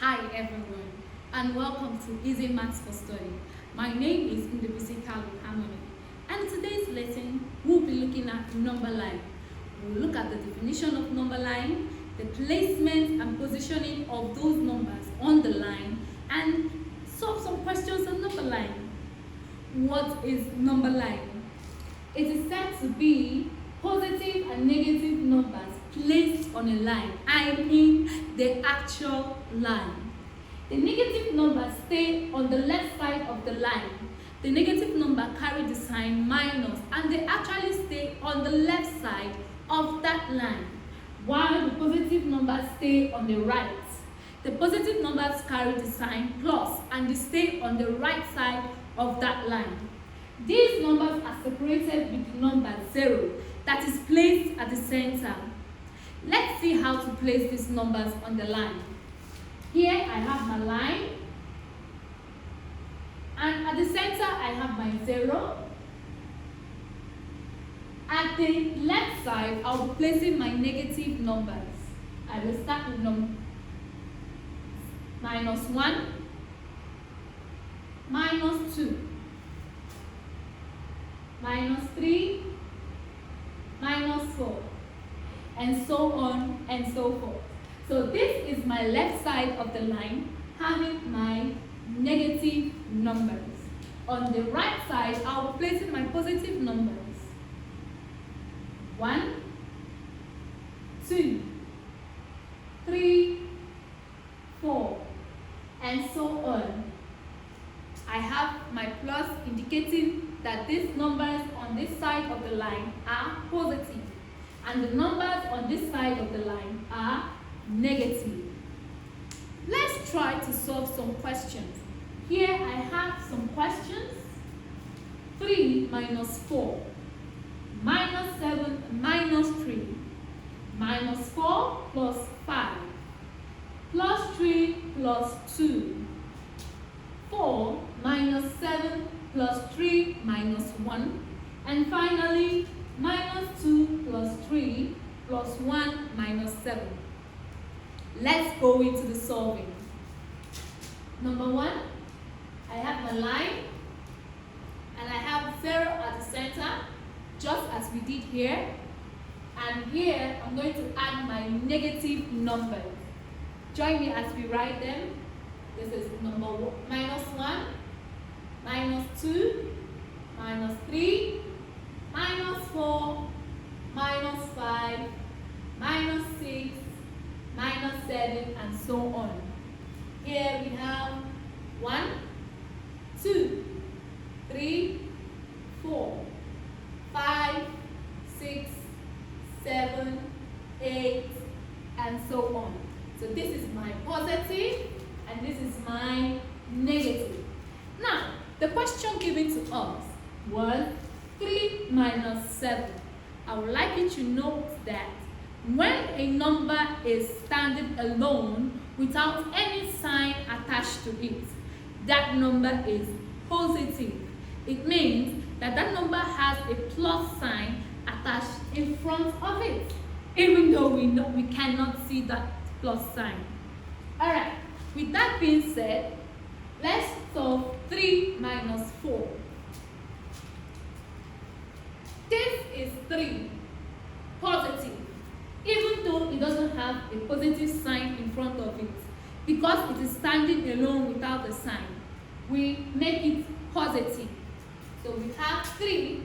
Hi everyone, and welcome to Easy Maths for Study. My name is Ndebisi Kalu Harmony, and today's lesson we'll be looking at number line. We'll look at the definition of number line, the placement and positioning of those numbers on the line, and solve some questions on number line. What is number line? It is said to be positive and negative numbers placed on a line, I mean the actual line. The negative numbers stay on the left side of the line. The negative number carry the sign minus, and they actually stay on the left side of that line, while the positive numbers stay on the right. The positive numbers carry the sign plus, and they stay on the right side of that line. These numbers are separated with the number 0 that is placed at the center. Let's see how to place these numbers on the line. Here I have my line, and at the center I have my 0. At the left side, I'll be placing my negative numbers. I will start with -1, -2, -3, -4, and so on and so forth. So this is my left side of the line having my negative numbers. On the right side, I'll be placing my positive numbers. 1, 2, 3, 4, and so on. I have my plus indicating that these numbers on this side of the line are positive, and the numbers on this side of the line are negative. Let's try to solve some questions. Here I have some questions. 3 minus 4, -7 minus 3, -4 plus 5, plus 3 plus 2, 4 minus 7 plus 3 minus 1, and finally -2 plus 3 plus 1 minus 7. Let's go into the solving. Number 1, I have my line, and I have 0 at the center, just as we did here. And here I'm going to add my negative numbers. Join me as we write them. This is number -1, -2, -3, -4, -5, -6, -7, and so on. Here we have 1, 2, 3, 4, 5, 6, 7, 8, and so on. So this is my positive, and this is my negative. Now, the question given to us was 3 minus 7. I would like you to note that when a number is standing alone without any sign attached to it, that number is positive. It means that that number has a plus sign attached in front of it, even though we cannot see that plus sign. Alright, with that being said, let's solve 3 minus 4. This is 3, positive, even though it doesn't have a positive sign in front of it. Because it is standing alone without a sign, we make it positive. So we have 3.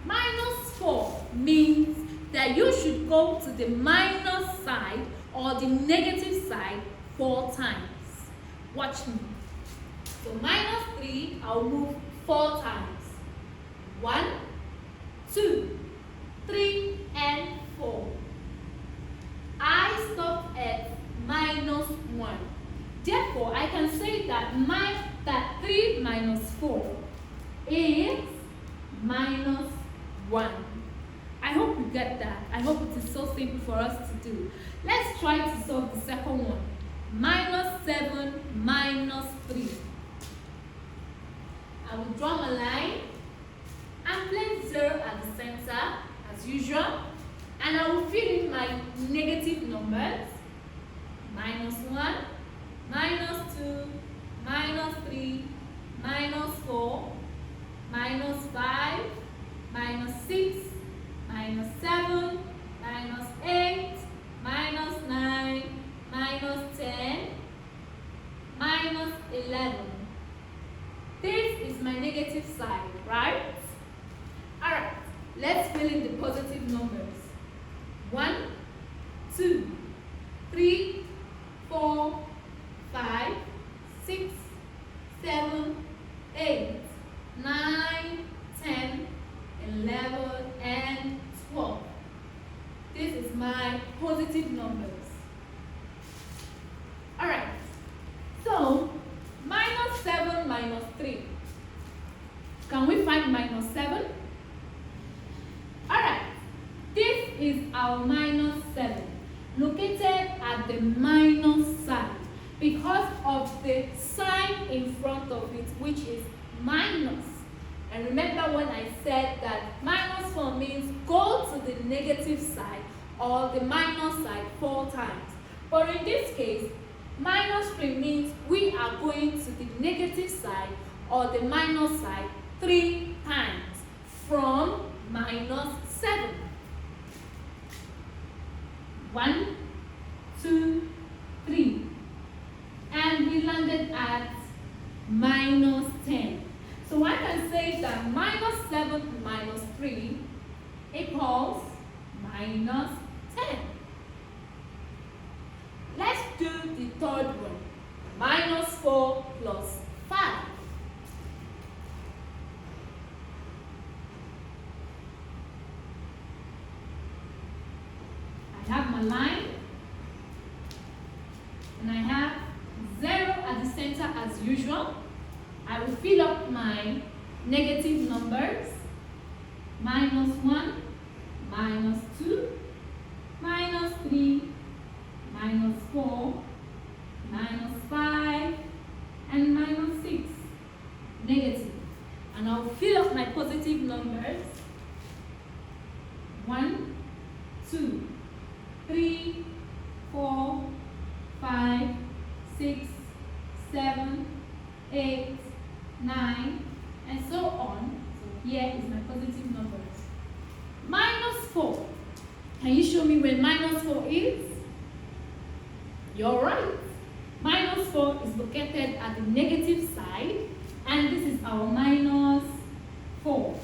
-4 means that you should go to the minus side or the negative side 4 times. Watch me. So -3, I'll move 4 times. 1, 2, 3, and 4. I stop at -1. Therefore, I can say that 3 minus 4 is -1. I hope you get that. I hope it is so simple for us to do. Let's try to solve the second one. -7 minus 3. I will draw my line and place 0 at the center as usual, and I will fill in my negative numbers. -1, minus 2, minus 3, minus 4, minus 5, minus 6, minus 7, minus 8, minus 9, minus 10, minus 11. This is my negative side, right? Alright, let's fill in the positive numbers. 1, 2, 3, 4, 5, 6, 7, 8, 9, 10, 11, and 12. This is my positive numbers. Alright, so minus 7 minus 3. Can we find minus 7? Alright, this is our minus 7, located at the minus side because of the sign in front of it, which is minus. And remember when I said that minus 4 means go to the negative side or the minus side 4 times. But in this case, minus 3 means we are going to the negative side or the minus side 3 times from minus 7. 1, 2, 3. And we landed at minus 10. So I can say that minus 7 minus 3 equals minus 10. Let's do the third one. Minus 4 plus 5. I have my line, and I have 0 at the center as usual. I will fill up my negative numbers. Minus 1, minus 2, minus 3, minus 4, minus 5, and minus 6. Negative. And I'll fill up my positive numbers. 1, 2, 3, 4, 5, 6, 7, 8, 9, and so on. So here is my positive numbers. Minus 4. Can you show me where minus 4 is? You're right. Minus 4 is located at the negative side, and this is our minus 4.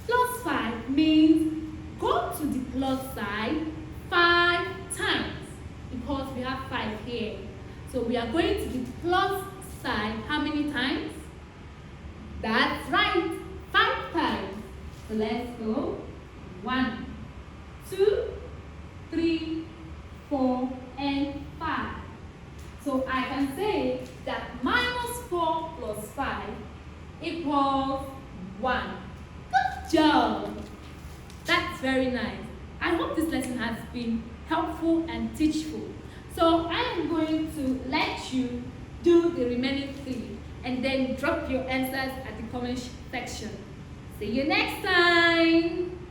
Plus 5 means go to the plus side 5 times because we have 5 here. So we are going to the plus side how many times? That's right, 5 times. So let's go. 1, 2, 3, 4, and 5. So I can say that minus 4 plus 5 equals 1. Good job! That's very nice. I hope this lesson has been helpful and teachable. So I am going to let you do the remaining 3 and then drop your answers at the comment section. See you next time!